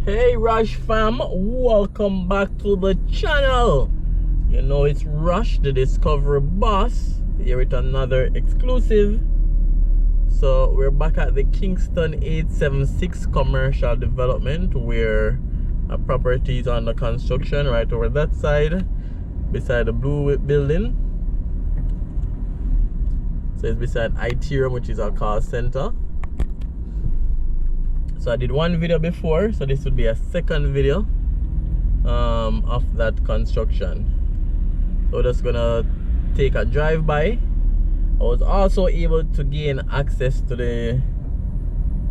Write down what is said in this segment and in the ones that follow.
Hey Rush fam, welcome back to the channel. You know it's Rush, the Discovery Boss, here with another exclusive. So we're back at the Kingston 876 commercial development where a property is under construction right over that side beside the blue building. So it's beside Iterum, which is our call center. So I did one video before, so this would be a second video of that construction. So we're just gonna take a drive by. I was also able to gain access to the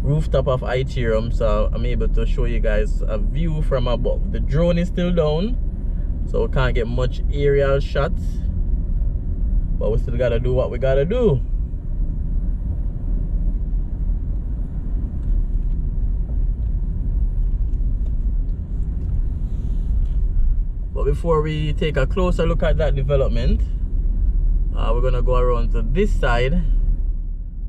rooftop of Iterum, so I'm able to show you guys a view from above. The drone is still down, so we can't get much aerial shots, but we still gotta do what we gotta do. But before we take a closer look at that development, we're gonna go around to this side,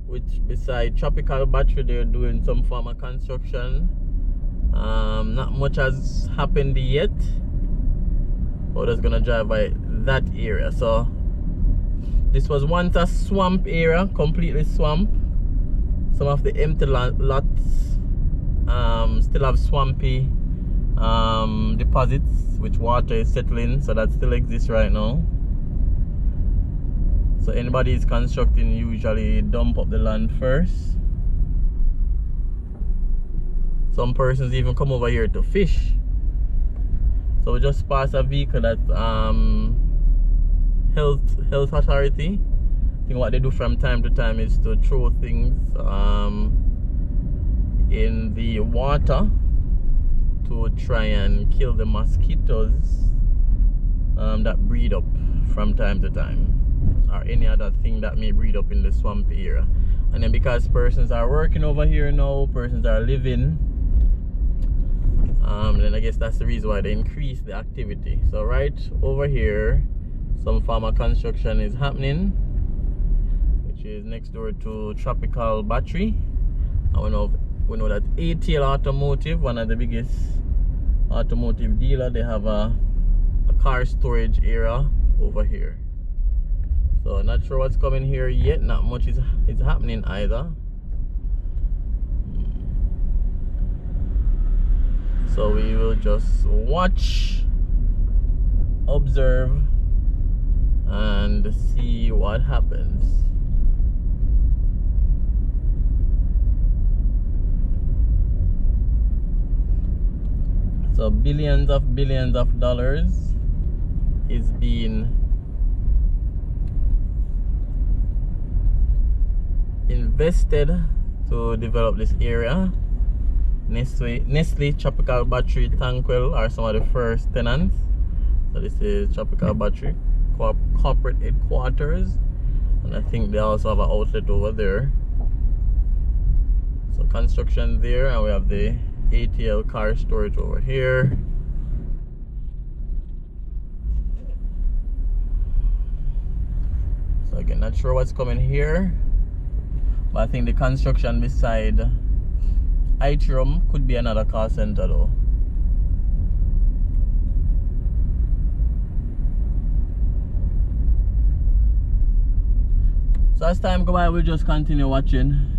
which beside Tropical Battery, they're doing some form of construction. Not much has happened yet, but we're just gonna drive by that area. So this was once a swamp area, completely swamp. Some of the empty lots still have swampy deposits which water is settling, so that still exists right now. So anybody is constructing usually dump up the land first. Some persons even come over here to fish. So we just passed a vehicle that health authority. I think what they do from time to time is to throw things in the water to try and kill the mosquitoes that breed up from time to time, or any other thing that may breed up in the swamp area. And then because persons are working over here now, persons are living, then I guess that's the reason why they increase the activity. So right over here, some form of construction is happening, which is next door to Tropical Battery. And we know that ATL Automotive, one of the biggest automotive dealer, they have a car storage area over here. So not sure what's coming here yet. Not much is happening either. So we will just watch, observe, and see what happens. So billions of dollars is being invested to develop this area. Nestle, Tropical Battery, Tanquil are some of the first tenants. So this is Tropical Battery corporate headquarters, and I think they also have an outlet over there. So construction there, and we have the ATL car storage over here. So again, not sure what's coming here, but I think the construction beside Iterum could be another call center though. So as time go by, we'll just continue watching.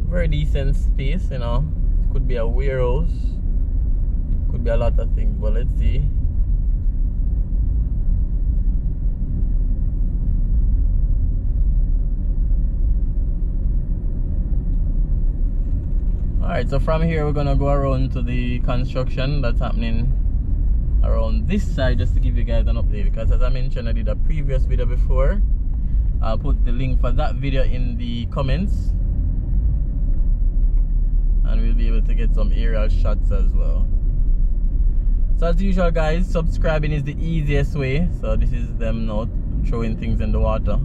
Very decent space, you know. Could be a warehouse, could be a lot of things, but let's see. Alright, so from here we're gonna go around to the construction that's happening around this side, just to give you guys an update, because as I mentioned, I did a previous video before. I'll put the link for that video in the comments, and we'll be able to get some aerial shots as well. So as usual guys, subscribing is the easiest way. So this is them now throwing things in the water.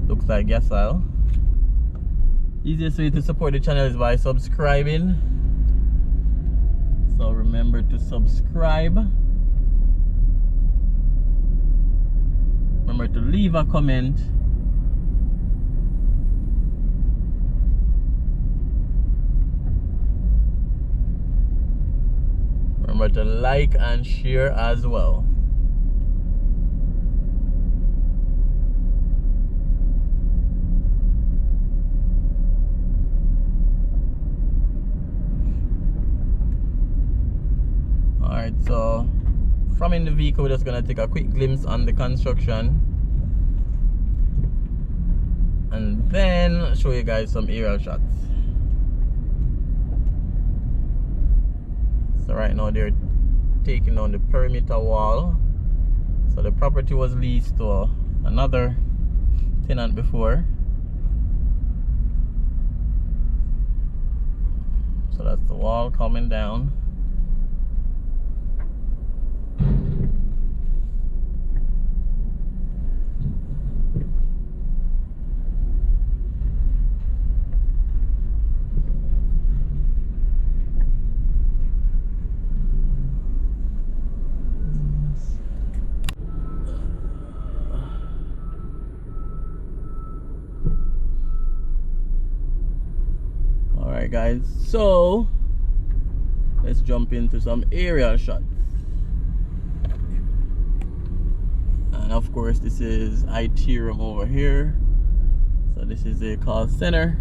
Looks like gas oil. Easiest way to support the channel is by subscribing. So remember to subscribe. leave a comment. Remember to like and share as well. Alright, so from in the vehicle, we're just gonna take a quick glimpse on the construction and then show you guys some aerial shots. So right now they're taking down the perimeter wall. So the property was leased to another tenant before. So that's the wall coming down. Alright guys, so let's jump into some aerial shots. And of course this is IT room over here. So this is a call center.